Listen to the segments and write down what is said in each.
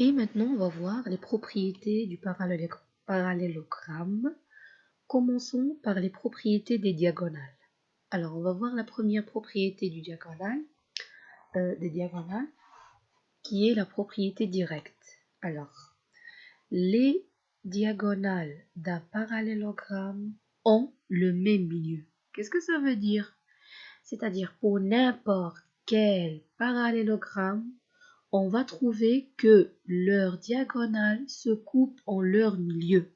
Et maintenant, on va voir les propriétés du parallélogramme. Commençons par les propriétés des diagonales. Alors, on va voir la première propriété des diagonales, qui est la propriété directe. Alors, les diagonales d'un parallélogramme ont le même milieu. Qu'est-ce que ça veut dire? C'est-à-dire, pour n'importe quel parallélogramme, on va trouver que leurs diagonales se coupent en leur milieu.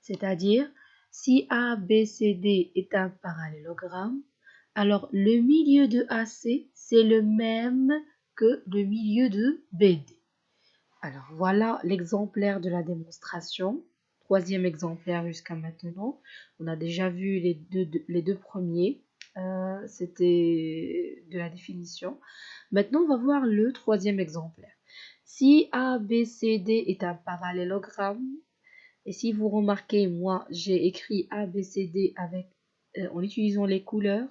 C'est-à-dire, si ABCD est un parallélogramme, alors le milieu de AC, c'est le même que le milieu de BD. Alors voilà l'exemplaire de la démonstration. Troisième exemplaire jusqu'à maintenant. On a déjà vu les deux premiers. C'était de la définition. Maintenant, on va voir le troisième exemplaire. Si ABCD est un parallélogramme, et si vous remarquez, moi, j'ai écrit ABCD en utilisant les couleurs,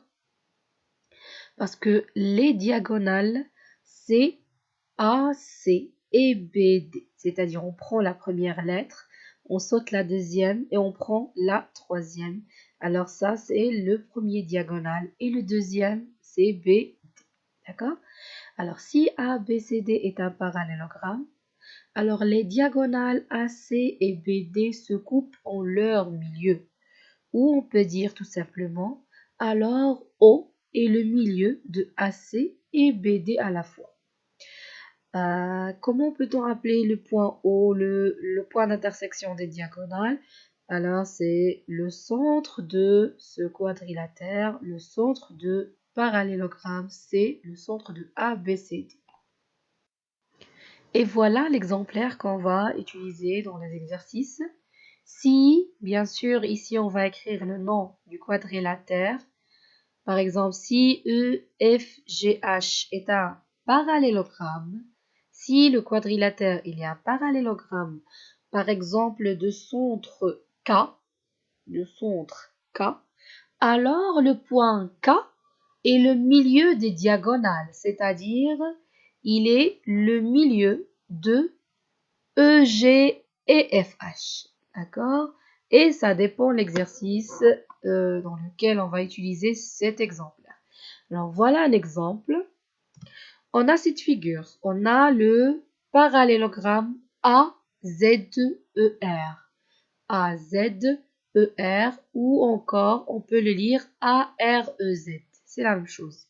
parce que les diagonales, c'est AC et BD. C'est-à-dire, on prend la première lettre, on saute la deuxième et on prend la troisième. Alors ça, c'est le premier diagonal et le deuxième, c'est BD. D'accord? Alors, si ABCD est un parallélogramme, alors les diagonales AC et BD se coupent en leur milieu. Ou on peut dire tout simplement, alors O est le milieu de AC et BD à la fois. Comment peut-on appeler le point O, le point d'intersection des diagonales? Alors, c'est le centre de ce quadrilatère, le centre de parallélogramme, c'est le centre de ABCD. Et voilà l'exemplaire qu'on va utiliser dans les exercices. Si, bien sûr, ici on va écrire le nom du quadrilatère. Par exemple, si EFGH est un parallélogramme, si le quadrilatère il y a un parallélogramme, par exemple de centre K, alors le point K est le milieu des diagonales, c'est-à-dire il est le milieu de EG et FH. D'accord? Et ça dépend de l'exercice dans lequel on va utiliser cet exemplaire. Alors voilà un exemple. On a cette figure. On a le parallélogramme AZER. AZER ou encore on peut le lire AREZ. C'est la même chose.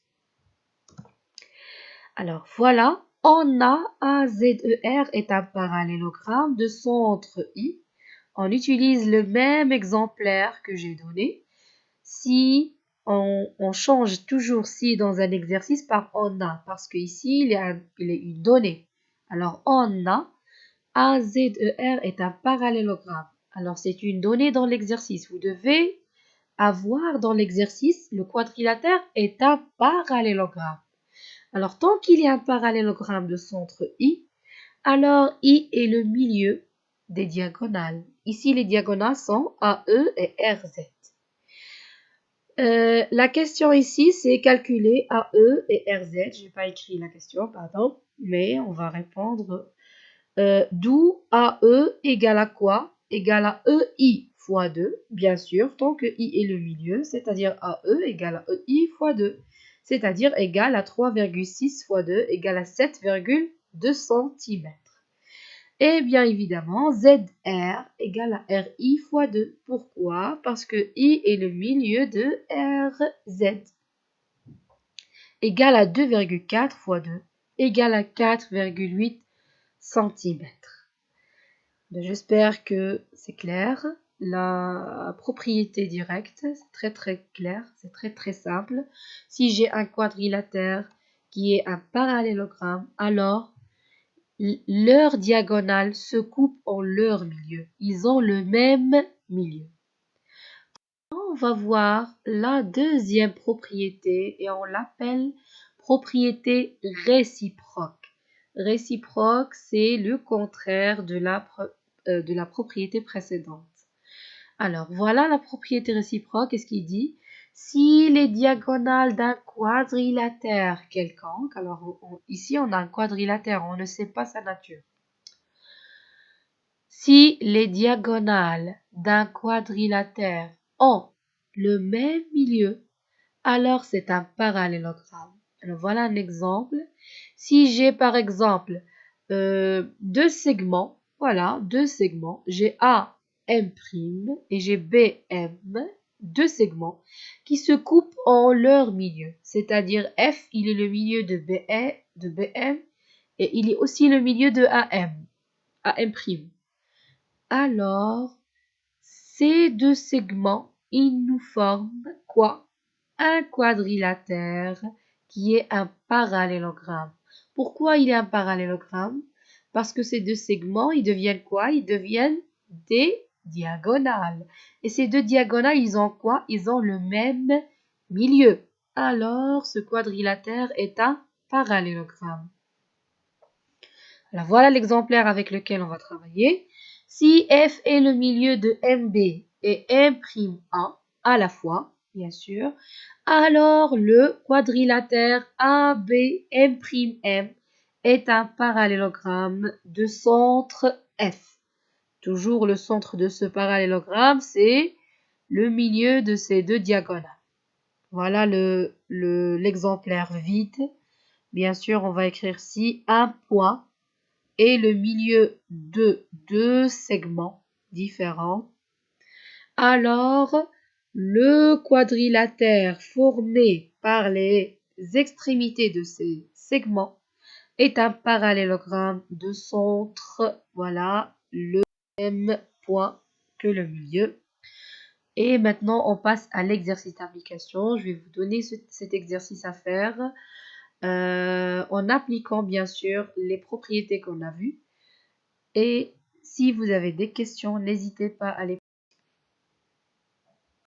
Alors voilà, on a AZER est un parallélogramme de centre I. On utilise le même exemplaire que j'ai donné. Si on change toujours si dans un exercice par on a, parce qu'ici il y a une donnée. Alors on a AZER est un parallélogramme. Alors c'est une donnée dans l'exercice. Vous devez avoir dans l'exercice le quadrilatère est un parallélogramme. Alors, tant qu'il y a un parallélogramme de centre I, alors I est le milieu des diagonales. Ici, les diagonales sont AE et RZ. La question ici, c'est calculer AE et RZ. Je n'ai pas écrit la question, pardon, mais on va répondre. D'où AE égale à quoi? Égale à EI fois 2, bien sûr, tant que I est le milieu, c'est-à-dire AE égale à EI fois 2. C'est-à-dire égal à 3,6 fois 2 égale à 7,2 cm. Et bien évidemment, ZR égale à RI fois 2. Pourquoi? Parce que I est le milieu de RZ. Égal à 2,4 fois 2 égale à 4,8 cm. J'espère que c'est clair. La propriété directe, c'est très très clair, c'est très très simple. Si j'ai un quadrilatère qui est un parallélogramme, alors leurs diagonales se coupent en leur milieu. Ils ont le même milieu. On va voir la deuxième propriété et on l'appelle propriété réciproque. Réciproque, c'est le contraire de la propriété précédente. Alors, voilà la propriété réciproque. Qu'est-ce qu'il dit? Si les diagonales d'un quadrilatère quelconque, alors ici on a un quadrilatère, on ne sait pas sa nature. Si les diagonales d'un quadrilatère ont le même milieu, alors c'est un parallélogramme. Alors voilà un exemple. Si j'ai par exemple deux segments, voilà, deux segments, j'ai AM' et j'ai BM, deux segments qui se coupent en leur milieu. C'est-à-dire F, il est le milieu de BM et il est aussi le milieu de AM'. Alors, ces deux segments, ils nous forment quoi? Un quadrilatère qui est un parallélogramme. Pourquoi il est un parallélogramme? Parce que ces deux segments, ils deviennent quoi? Ils deviennent des diagonales. Et ces deux diagonales, ils ont quoi? Ils ont le même milieu. Alors, ce quadrilatère est un parallélogramme. Alors, voilà l'exemplaire avec lequel on va travailler. Si F est le milieu de MB et M'A à la fois, bien sûr, alors le quadrilatère AB'M' est un parallélogramme de centre F. Toujours le centre de ce parallélogramme, c'est le milieu de ces deux diagonales. Voilà l'exemplaire vide. Bien sûr, on va écrire si un point est le milieu de deux segments différents, alors le quadrilatère formé par les extrémités de ces segments est un parallélogramme de centre, voilà, le même point que le milieu. Et maintenant, on passe à l'exercice d'application. Je vais vous donner cet exercice à faire en appliquant bien sûr les propriétés qu'on a vues. Et si vous avez des questions, n'hésitez pas à les